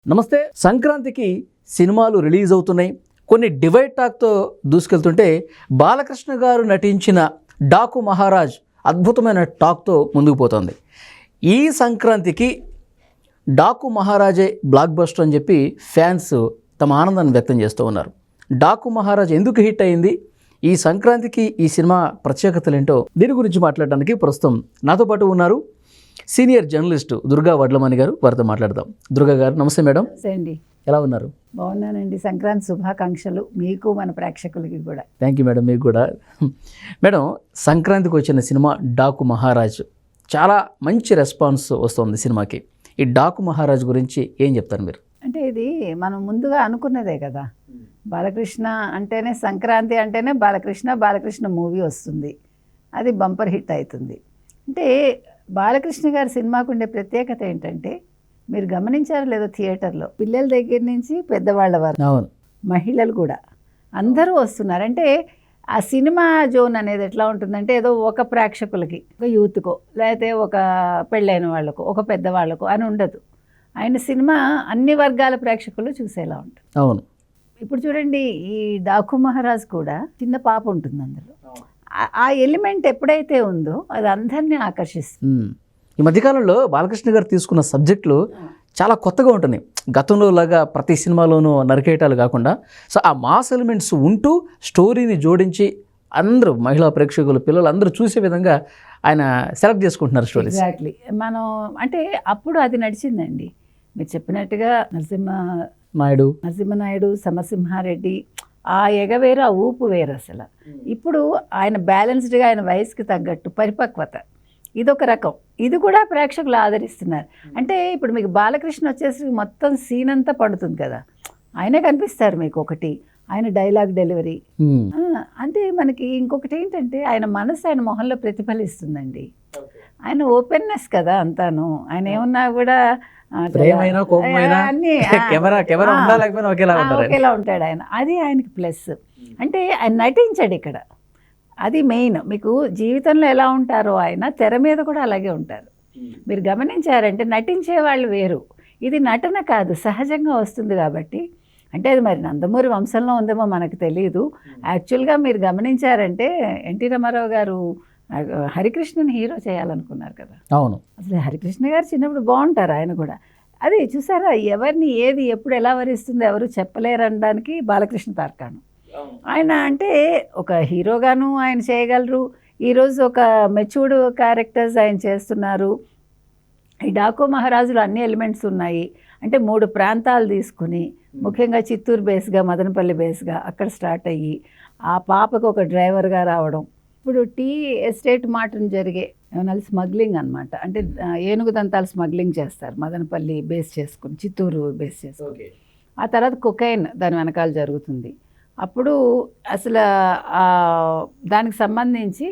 నమస్తే. సంక్రాంతికి సినిమాలు రిలీజ్ అవుతున్నాయి. కొన్ని డివైడ్ టాక్తో దూసుకెళ్తుంటే బాలకృష్ణ గారు నటించిన డాకు మహారాజ్ అద్భుతమైన టాక్తో ముందుకు పోతుంది. ఈ సంక్రాంతికి డాకు మహారాజే బ్లాక్ బస్టర్ అని చెప్పి ఫ్యాన్స్ తమ ఆనందాన్ని వ్యక్తం చేస్తూ ఉన్నారు. డాకు మహారాజ్ ఎందుకు హిట్ అయింది, ఈ సంక్రాంతికి ఈ సినిమా ప్రత్యేకతలు ఏంటో దీని గురించి మాట్లాడడానికి ప్రస్తుతం నాతో పాటు ఉన్నారు సీనియర్ జర్నలిస్టు దుర్గా వడ్లమణి గారు. వారితో మాట్లాడదాం. దుర్గా గారు నమస్తే మేడం. నమస్తే అండి. ఎలా ఉన్నారు? బాగున్నానండి. సంక్రాంతి శుభాకాంక్షలు మీకు, మన ప్రేక్షకులకి కూడా. Thank you madam. మీకు కూడా. మేడం, సంక్రాంతికి వచ్చిన సినిమా డాకు మహారాజ్ చాలా మంచి రెస్పాన్స్ వస్తుంది సినిమాకి. ఈ డాకు మహారాజ్ గురించి ఏం చెప్తారు మీరు? అంటే ఇది మనం ముందుగా అనుకున్నదే కదా, బాలకృష్ణ అంటేనే సంక్రాంతి అంటేనే బాలకృష్ణ మూవీ వస్తుంది, అది బంపర్ హిట్ అవుతుంది. అంటే బాలకృష్ణ గారి సినిమాకు ఉండే ప్రత్యేకత ఏంటంటే, మీరు గమనించారో లేదో, థియేటర్లో పిల్లల దగ్గర నుంచి పెద్దవాళ్ళ వరకు, అవును, మహిళలు కూడా అందరూ వస్తున్నారు. అంటే ఆ సినిమా జోన్ అనేది ఎట్లా ఉంటుందంటే, ఏదో ఒక ప్రేక్షకులకి, ఒక యూత్కో, లేకపోతే ఒక పెళ్ళైన వాళ్ళకో, ఒక పెద్దవాళ్ళకో అని ఉండదు. ఆయన సినిమా అన్ని వర్గాల ప్రేక్షకులు చూసేలా ఉంటుంది. అవును. ఇప్పుడు చూడండి, ఈ డాకు మహారాజ్ కూడా చిన్న పాప ఉంటుంది అందులో. ఆ ఎలిమెంట్ ఎప్పుడైతే ఉందో అది అందరినీ ఆకర్షిస్తుంది. ఈ మధ్యకాలంలో బాలకృష్ణ గారు తీసుకున్న సబ్జెక్టులు చాలా కొత్తగా ఉంటున్నాయి. గతంలో లాగా ప్రతి సినిమాలోనూ నరికేయటాలు కాకుండా, సో ఆ మాస్ ఎలిమెంట్స్ ఉంటూ స్టోరీని జోడించి అందరూ మహిళా ప్రేక్షకులు, పిల్లలు అందరూ చూసే విధంగా ఆయన సెలెక్ట్ చేసుకుంటున్నారు స్టోరీస్. ఎగ్జాక్ట్లీ. మనం అంటే అప్పుడు అది నడిచిందండి. మీరు చెప్పినట్టుగా నరసింహనాయుడు, సమరసింహారెడ్డి, ఆ ఎగవేరు, ఆ ఊపు వేరు అసలు. ఇప్పుడు ఆయన బ్యాలెన్స్డ్గా, ఆయన వయసుకి తగ్గట్టు పరిపక్వత, ఇదొక రకం. ఇది కూడా ప్రేక్షకులు ఆదరిస్తున్నారు. అంటే ఇప్పుడు మీకు బాలకృష్ణ వచ్చేసి మొత్తం సీన్ అంతా పడుతుంది కదా, ఆయనే కనిపిస్తారు మీకు. ఒకటి ఆయన డైలాగ్ డెలివరీ, అంటే మనకి ఇంకొకటి ఏంటంటే ఆయన మనసు ఆయన మొహంలో ప్రతిఫలిస్తుందండి. ఆయన ఓపెన్నెస్ కదా అంతాను. ఆయన ఏమన్నా కూడా ఒకేలా ఉంటాడు ఆయన. అది ఆయనకి ప్లస్. అంటే ఆయన నటించాడు ఇక్కడ, అది మెయిన్. మీకు జీవితంలో ఎలా ఉంటారో ఆయన తెర మీద కూడా అలాగే ఉంటారు. మీరు గమనించారంటే నటించే వాళ్ళు వేరు, ఇది నటన కాదు, సహజంగా వస్తుంది. కాబట్టి అంటే అది మరి నందమూరి వంశంలో ఉందేమో మనకు తెలియదు. యాక్చువల్గా మీరు గమనించారంటే ఎన్టీ రామారావు గారు హరికృష్ణని హీరో చేయాలనుకున్నారు కదా. అవును. అసలు హరికృష్ణ గారు చిన్నప్పుడు బాగుంటారు ఆయన కూడా. అది చూసారా, ఎవరిని ఏది ఎప్పుడు ఎలా వరిస్తుందో ఎవరు చెప్పలేరు అనడానికి బాలకృష్ణ తార్కాణం. ఆయన అంటే ఒక హీరోగాను ఆయన చేయగలరు. ఈరోజు ఒక మెచ్యూర్డ్ క్యారెక్టర్స్ ఆయన చేస్తున్నారు. ఈ డాకు మహారాజులో అన్ని ఎలిమెంట్స్ ఉన్నాయి. అంటే 3 ప్రాంతాలు తీసుకుని, ముఖ్యంగా చిత్తూరు బేస్గా, మదనపల్లి బేస్గా అక్కడ స్టార్ట్ అయ్యి, ఆ పాపకు ఒక డ్రైవర్గా రావడం. ఇప్పుడు టీ ఎస్టేట్ మాటను జరిగే ఏమన్నా స్మగ్లింగ్ అనమాట. అంటే ఏనుగు దంతాలు స్మగ్లింగ్ చేస్తారు మదనపల్లి బేస్ చేసుకుని, చిత్తూరు బేస్ చేసుకుని. ఆ తర్వాత కొకైన్ దాని వెనకాల జరుగుతుంది. అప్పుడు అసలు దానికి సంబంధించి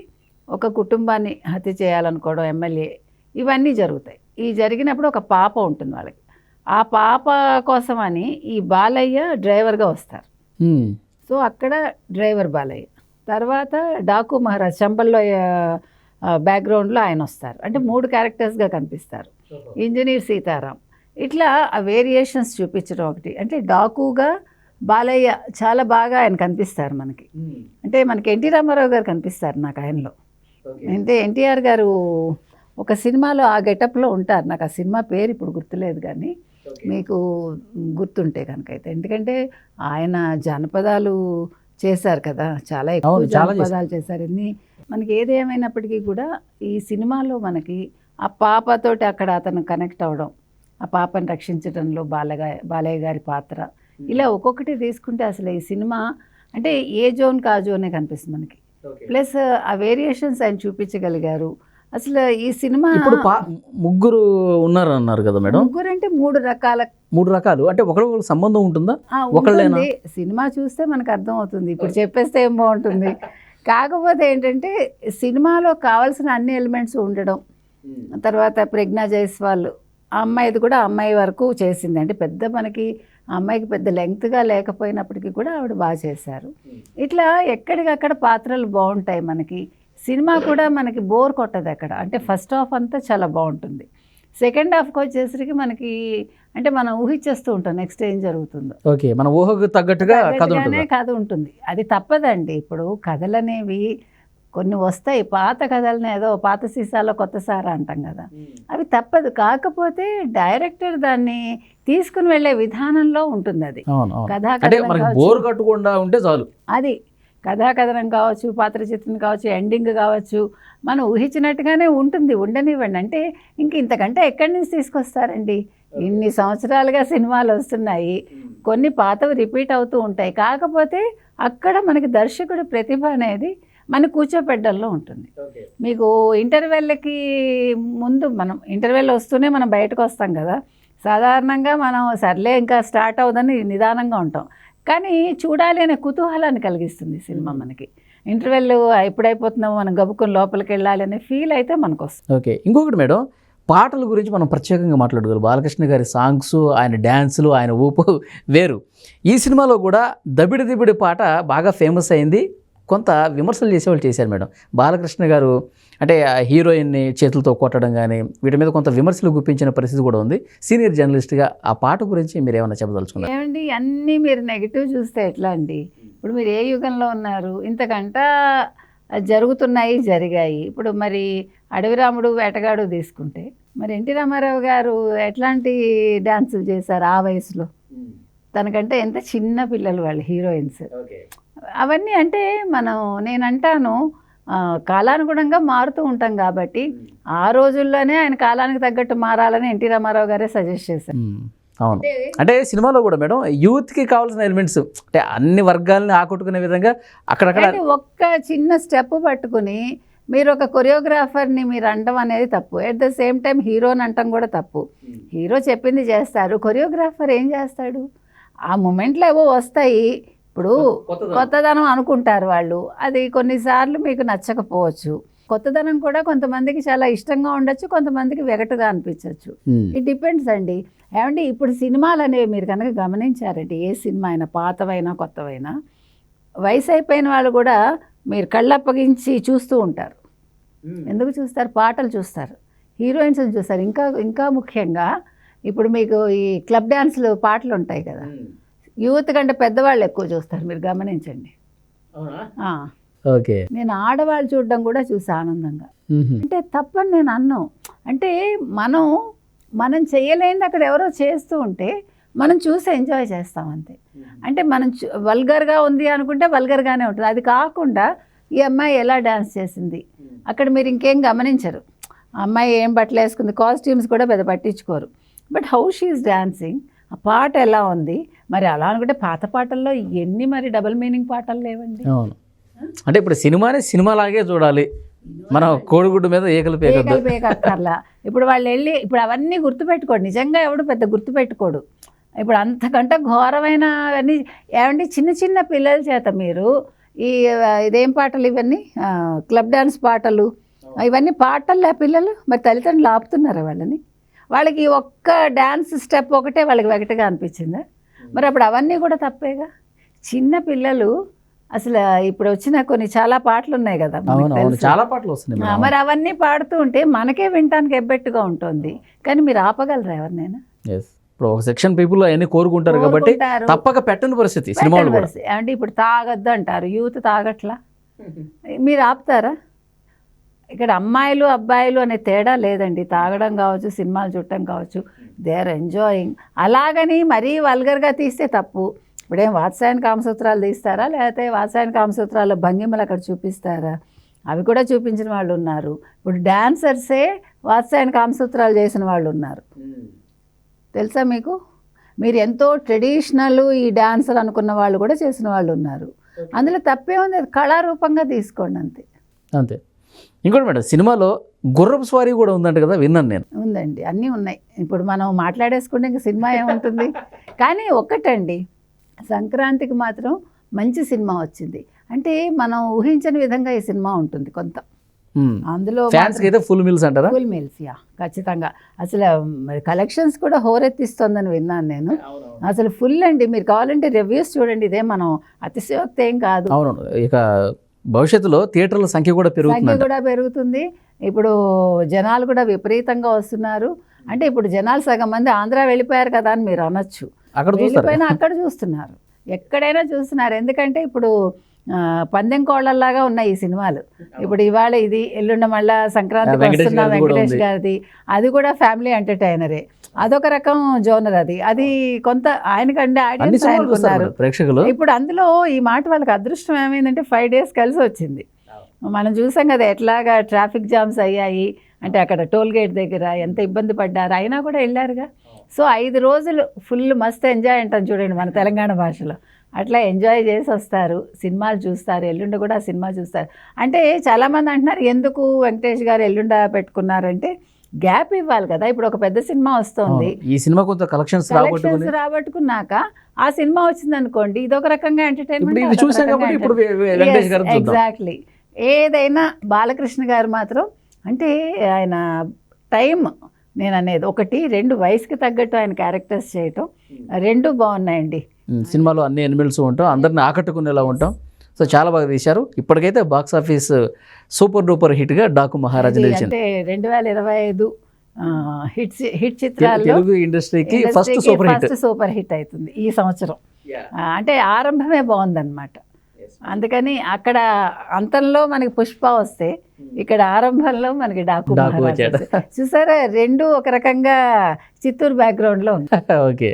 ఒక కుటుంబాన్ని హత్య చేయాలనుకోవడం, ఎమ్మెల్యే, ఇవన్నీ జరుగుతాయి. ఈ జరిగినప్పుడు ఒక పాప ఉంటుంది వాళ్ళకి. ఆ పాప కోసమని ఈ బాలయ్య డ్రైవర్గా వస్తారు. సో అక్కడ డ్రైవర్ బాలయ్య, తర్వాత డాకు మహారాజ్ చంపల్లో బ్యాక్గ్రౌండ్లో ఆయన వస్తారు. అంటే 3 క్యారెక్టర్స్గా కనిపిస్తారు. ఇంజనీర్ సీతారాం, ఇట్లా ఆ వేరియేషన్స్ చూపించడం ఒకటి. అంటే డాకుగా బాలయ్య చాలా బాగా ఆయన కనిపిస్తారు మనకి. అంటే మనకి ఎన్టీ రామారావు గారు కనిపిస్తారు నాకు ఆయనలో. అంటే ఎన్టీఆర్ గారు ఒక సినిమాలో ఆ గెటప్లో ఉంటారు. నాకు ఆ సినిమా పేరు ఇప్పుడు గుర్తులేదు, కానీ మీకు గుర్తుంటే కనుక అయితే. ఎందుకంటే ఆయన జానపదాలు చేశారు కదా, చాలా ఎక్కువ జానపదాలు చేశారు. మనకి ఏదేమైనప్పటికీ కూడా ఈ సినిమాలో మనకి ఆ పాపతోటి అక్కడ అతను కనెక్ట్ అవ్వడం, ఆ పాపను రక్షించడంలో బాలయ్య గారి పాత్ర, ఇలా ఒక్కొక్కటి తీసుకుంటే అసలు ఈ సినిమా అంటే ఏ జోన్కి ఆ జోనే కనిపిస్తుంది మనకి. ప్లస్ ఆ వేరియేషన్స్ ఆయన చూపించగలిగారు. అసలు ఈ సినిమా ఇప్పుడు 3 ఉన్నారు అన్నారు కదా మేడం. 3 అంటే 3 రకాలు. అంటే ఒకళ్ళొకళ్ళ సంబంధం ఉంటుందా? ఒకళ్ళేనా? సినిమా చూస్తే మనకు అర్థం అవుతుంది. ఇప్పుడు చెప్పేస్తే ఏం బాగుంటుంది. కాకపోతే ఏంటంటే సినిమాలో కావాల్సిన అన్ని ఎలిమెంట్స్ ఉండడం, తర్వాత ప్రజ్ఞా జైస్వాల్ ఆ అమ్మాయిది కూడా అమ్మాయి వరకు చేసింది. అంటే పెద్ద మనకి ఆ అమ్మాయికి పెద్ద లెంగ్త్గా లేకపోయినప్పటికీ కూడా ఆవిడ బాగా చేశారు. ఇట్లా ఎక్కడికక్కడ పాత్రలు బాగుంటాయి మనకి. సినిమా కూడా మనకి బోర్ కొట్టదు అక్కడ. అంటే ఫస్ట్ హాఫ్ అంతా చాలా బాగుంటుంది. సెకండ్ హాఫ్కి వచ్చేసరికి మనకి అంటే మనం ఊహించేస్తూ ఉంటాం నెక్స్ట్ ఏం జరుగుతుందో. ఓకే, మన ఊహకు తగ్గట్టుగా కథ ఉంటుంది. కథ ఉంటుంది, అది తప్పదండి. ఇప్పుడు కథలు అనేవి కొన్ని వస్తాయి, పాత కథలని ఏదో పాత సీసాలో కొత్త సారా అంటాం కదా, అవి తప్పదు. కాకపోతే డైరెక్టర్ దాన్ని తీసుకుని వెళ్ళే విధానంలో ఉంటుంది. అది కథాకథనం బోర్ కట్టకుండా ఉంటే చాలు. అది కథాకథనం కావచ్చు, పాత్ర చిత్రం కావచ్చు, ఎండింగ్ కావచ్చు, మనం ఊహించినట్టుగానే ఉంటుంది. ఉండనివ్వండి, అంటే ఇంతకంటే ఎక్కడి నుంచి తీసుకొస్తారండి? ఇన్ని సంవత్సరాలుగా సినిమాలు వస్తున్నాయి, కొన్ని పాతవి రిపీట్ అవుతూ ఉంటాయి. కాకపోతే అక్కడ మనకి దర్శకుడి ప్రతిభ అనేది మన కూర్చోపెట్టడంలో ఉంటుంది. మీకు ఇంటర్వెల్కి ముందు మనం ఇంటర్వెల్ వస్తూనే మనం బయటకు వస్తాం కదా, సాధారణంగా మనం సర్లే ఇంకా స్టార్ట్ అవుదని నిదానంగా ఉంటాం. కానీ చూడాలి అనే కుతూహలాన్ని కలిగిస్తుంది సినిమా మనకి. ఇంటర్వెల్ ఎప్పుడైపోతున్నామో మనం గబుక్కుని లోపలికి వెళ్ళాలి అనే ఫీల్ అయితే మనకు వస్తుంది. ఓకే, ఇంకొకటి మేడం, పాటల గురించి మనం ప్రత్యేకంగా మాట్లాడగలం. బాలకృష్ణ గారి సాంగ్స్, ఆయన డ్యాన్సులు, ఆయన ఊపు వేరు. ఈ సినిమాలో కూడా దబిడి దిబిడి పాట బాగా ఫేమస్ అయింది. కొంత విమర్శలు చేసేవాళ్ళు చేశారు మేడం. బాలకృష్ణ గారు అంటే హీరోయిన్ని చేతులతో కొట్టడం కానీ వీటి మీద కొంత విమర్శలు గుప్పించిన పరిస్థితి కూడా ఉంది. సీనియర్ జర్నలిస్ట్గా ఆ పాట గురించి మీరు ఏమైనా చెప్పదలుచుకున్నారు? ఏమండి, అన్నీ మీరు నెగిటివ్ చూస్తే ఎట్లా అండి? ఇప్పుడు మీరు ఏ యుగంలో ఉన్నారు? ఇంతకంట జరుగుతున్నాయి, జరిగాయి. ఇప్పుడు మరి అడవిరాముడు, వేటగాడు తీసుకుంటే మరి ఎన్టీ రామారావు గారు ఎట్లాంటి డాన్సులు చేశారు ఆ వయసులో? తనకంటే ఎంత చిన్న పిల్లలు వాళ్ళు హీరోయిన్స్. అవన్నీ అంటే నేనంటాను కాలానుగుణంగా మారుతూ ఉంటాం కాబట్టి ఆ రోజుల్లోనే ఆయన కాలానికి తగ్గట్టు మారాలని ఎన్టీ రామారావు గారే సజెస్ట్ చేశారు. అవును, అంటే సినిమాలో కూడా మేడం యూత్కి కావాల్సిన ఎలిమెంట్స్ అంటే అన్ని వర్గాలని ఆకట్టుకునే విధంగా అక్కడక్కడ ఒక్క చిన్న స్టెప్ పట్టుకుని మీరు ఒక కొరియోగ్రాఫర్ని మీరు అనడం అనేది తప్పు. ఎట్ ద సేమ్ టైం హీరోని అనటం కూడా తప్పు. హీరో చెప్పింది చేస్తారు, కొరియోగ్రాఫర్ ఏం చేస్తాడు? ఆ మూమెంట్లో ఏవో వస్తాయి, ఇప్పుడు కొత్తదనం అనుకుంటారు వాళ్ళు, అది కొన్నిసార్లు మీకు నచ్చకపోవచ్చు. కొత్తదనం కూడా కొంతమందికి చాలా ఇష్టంగా ఉండొచ్చు, కొంతమందికి వెగటుగా అనిపించవచ్చు. ఇట్ డిపెండ్స్ అండి. ఏమండి, ఇప్పుడు సినిమాలు అనేవి మీరు కనుక గమనించారంటే, ఏ సినిమా అయినా పాతవైనా కొత్తవైనా, వయసు అయిపోయిన వాళ్ళు కూడా మీరు కళ్ళప్పగించి చూస్తూ ఉంటారు. ఎందుకు చూస్తారు? పాటలు చూస్తారు, హీరోయిన్స్ చూస్తారు. ఇంకా ముఖ్యంగా ఇప్పుడు మీకు ఈ క్లబ్ డ్యాన్స్లు పాటలు ఉంటాయి కదా, యూత్ కంటే పెద్దవాళ్ళు ఎక్కువ చూస్తారు, మీరు గమనించండి. ఓకే, నేను ఆడవాళ్ళు చూడడం కూడా చూసి ఆనందంగా. అంటే తప్పని నేను అన్నాను. అంటే మనం చేయలేనిది అక్కడ ఎవరో చేస్తూ ఉంటే మనం చూసి ఎంజాయ్ చేస్తాం అంతే. అంటే మనం వల్గర్గా ఉంది అనుకుంటే వల్గర్గానే ఉంటుంది. అది కాకుండా ఈ అమ్మాయి ఎలా డ్యాన్స్ చేసింది అక్కడ మీరు ఇంకేం గమనించరు. ఆ అమ్మాయి ఏం బట్టలు వేసుకుంది, కాస్ట్యూమ్స్ కూడా పెద్ద పట్టించుకోరు. బట్ హౌ షీఈస్ డాన్సింగ్, ఆ పాట ఎలా ఉంది. మరి అలా అనుకుంటే పాత పాటల్లో ఎన్ని మరి డబుల్ మీనింగ్ పాటలు లేవండి. అవును, అంటే ఇప్పుడు సినిమాని సినిమాలాగే చూడాలి, మనం కోడిగుడ్డు మీద ఏకలు పేకక్కర్లా. ఇప్పుడు వాళ్ళు వెళ్ళి ఇప్పుడు అవన్నీ గుర్తుపెట్టుకోడు, నిజంగా ఎవడు పెద్ద గుర్తుపెట్టుకోడు. ఇప్పుడు అంతకంటే ఘోరమైన అవన్నీ ఏమండి, చిన్న చిన్న పిల్లల చేత మీరు ఇదేం పాటలు ఇవన్నీ క్లబ్ డాన్స్ పాటలు, ఇవన్నీ పాటల్లో పిల్లలు మరి తల్లిదండ్రులు ఆపుతున్నారా వాళ్ళని? వాళ్ళకి ఒక్క డ్యాన్స్ స్టెప్ ఒకటే వాళ్ళకి వెగటగా అనిపించిందా? మరి అప్పుడు అవన్నీ కూడా తప్పేగా. చిన్న పిల్లలు అసలు ఇప్పుడు వచ్చిన కొన్ని చాలా పాటలు ఉన్నాయి కదా, చాలా పాటలు వస్తున్నాయి, మరి అవన్నీ పాడుతూ ఉంటే మనకే వినటానికి ఎబ్బెట్టుగా ఉంటుంది. కానీ మీరు ఆపగలరా ఎవరినైనా? ఇప్పుడు ఒక సెక్షన్ పీపుల్ అవన్నీ కోరుకుంటారు కాబట్టి తప్పక పెట్టని పరిస్థితి సినిమాలు కూడా. అంటే ఇప్పుడు తాగొద్దు అంటారు, యూత్ తాగట్లా, మీరు ఆపుతారా? ఇక్కడ అమ్మాయిలు అబ్బాయిలు అనే తేడా లేదండి. తాగడం కావచ్చు, సినిమాలు చూడటం కావచ్చు, దే ఆర్ ఎంజాయింగ్. అలాగని మరీ వల్గర్గా తీస్తే తప్పు. ఇప్పుడేం వాత్సాయన కామసూత్రాలు తీస్తారా, లేకపోతే వాత్సాయన కామసూత్రాల భంగిమలు అక్కడ చూపిస్తారా? అవి కూడా చూపించిన వాళ్ళు ఉన్నారు. ఇప్పుడు డాన్సర్సే వాత్సాయన కామసూత్రాలు చేసిన వాళ్ళు ఉన్నారు, తెలుసా మీకు? మీరు ఎంతో ట్రెడిషనల్ ఈ డాన్సర్ అనుకున్న వాళ్ళు కూడా చేసిన వాళ్ళు ఉన్నారు. అందులో తప్పే ఉంది, అది కళారూపంగా తీసుకోండి అంతే. అంతే. ఇంకోటి మేడం, సినిమాలో గుర్రపు స్వారీ కూడా ఉందంట కదా, విన్నాను నేను. ఉందండి, అన్నీ ఉన్నాయి. ఇప్పుడు మనం మాట్లాడేసుకుంటే ఇంకా సినిమా ఏముంటుంది. కానీ ఒక్కటండి, సంక్రాంతికి మాత్రం మంచి సినిమా వచ్చింది. అంటే మనం ఊహించని విధంగా ఈ సినిమా ఉంటుంది కొంత. అందులో ఫుల్ మీల్స్ అంటారా? ఫుల్ మీల్స్, యా, ఖచ్చితంగా. అసలు కలెక్షన్స్ కూడా హోరెత్తిస్తోందని విన్నాను నేను. అసలు ఫుల్ అండి. మీరు కావాలంటే రివ్యూస్ చూడండి, ఇదే మనం అతిశయోక్తి ఏం కాదు. అవును, ఇక భవిష్యత్తులో థియేటర్ల సంఖ్య కూడా పెరుగుతుంది. ఇప్పుడు జనాలు కూడా విపరీతంగా వస్తున్నారు. అంటే ఇప్పుడు జనాలు సగం మంది ఆంధ్ర వెళ్ళిపోయారు కదా అని మీరు అనొచ్చు. అక్కడ చూస్తారు వెళ్ళిపోయినా అక్కడ చూస్తున్నారు, ఎక్కడైనా చూస్తున్నారు. ఎందుకంటే ఇప్పుడు పందెం కోళ్ళల్లాగా ఉన్నాయి ఈ సినిమాలు. ఇప్పుడు ఇవాళ ఇది, ఎల్లుండ మళ్ళా సంక్రాంతికి వస్తున్న వెంకటేష్ గారిది, అది కూడా ఫ్యామిలీ ఎంటర్టైనరే. అదొక రకం జోనర్. అది కొంత ఆయనకంటే ఆడియన్స్ ఆయనకున్నారు ప్రేక్షకులు. ఇప్పుడు అందులో ఈ మాట వాళ్ళకి అదృష్టం ఏమైందంటే 5 days కలిసి వచ్చింది. మనం చూసాం కదా ఎట్లాగా ట్రాఫిక్ జామ్స్ అయ్యాయి, అంటే అక్కడ టోల్ గేట్ దగ్గర ఎంత ఇబ్బంది పడ్డారు, అయినా కూడా వెళ్ళారుగా. సో 5 రోజులు ఫుల్ మస్త్ ఎంజాయ్ అంటాం చూడండి మన తెలంగాణ భాషలో. అట్లా ఎంజాయ్ చేసి వస్తారు, సినిమాలు చూస్తారు. ఎల్లుండ కూడా సినిమా చూస్తారు. అంటే చాలామంది అంటున్నారు ఎందుకు వెంకటేష్ గారు ఎల్లుండ పెట్టుకున్నారంటే గ్యాప్ ఇవ్వాలి కదా. ఇప్పుడు ఒక పెద్ద సినిమా వస్తుంది, ఈ సినిమా కొంత కలెక్షన్స్ రాబట్టుకున్నాక ఆ సినిమా వచ్చింది అనుకోండి, ఇదొక రకంగా ఎంటర్టైన్మెంట్. ఎగ్జాక్ట్లీ. ఏదైనా బాలకృష్ణ గారు మాత్రం అంటే ఆయన టైం, నేను అనేది 1, 2 వయసుకి తగ్గట్టు ఆయన క్యారెక్టర్స్ చేయటం 2 బాగున్నాయండి. సినిమాలో అన్ని ఎనిమల్స్ ఉంటాం, అందరిని ఆకట్టుకునేలా ఉంటాం. సో చాలా బాగా తీశారు. ఇప్పటికైతే బాక్స్ ఆఫీస్ సూపర్ డూపర్ హిట్గా డాకు మహారాజా నిలిచింది. అంటే 2025 హిట్ చిత్రాల్లో తెలుగు ఇండస్ట్రీకి ఫస్ట్ సూపర్ హిట్ అవుతుంది ఈ సంవత్సరం. అంటే ఆరంభమే బాగుందన్నమాట. అందుకని అక్కడ అంతంలో మనకి పుష్ప వస్తే, ఇక్కడ ఆరంభంలో మనకి డాకు చూసారా. 2 ఒక రకంగా చిత్తూరు బ్యాక్గ్రౌండ్లో ఉంది. ఓకే,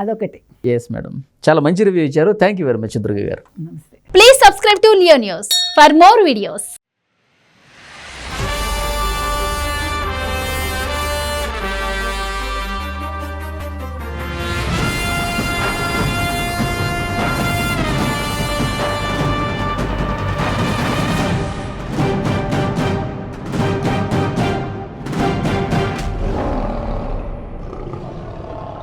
అదొకటి. ఎస్ మేడం, చాలా మంచి రివ్యూ ఇచ్చారు. Thank you very much Durga గారు. నమస్తే. Please subscribe to Leo News for more videos.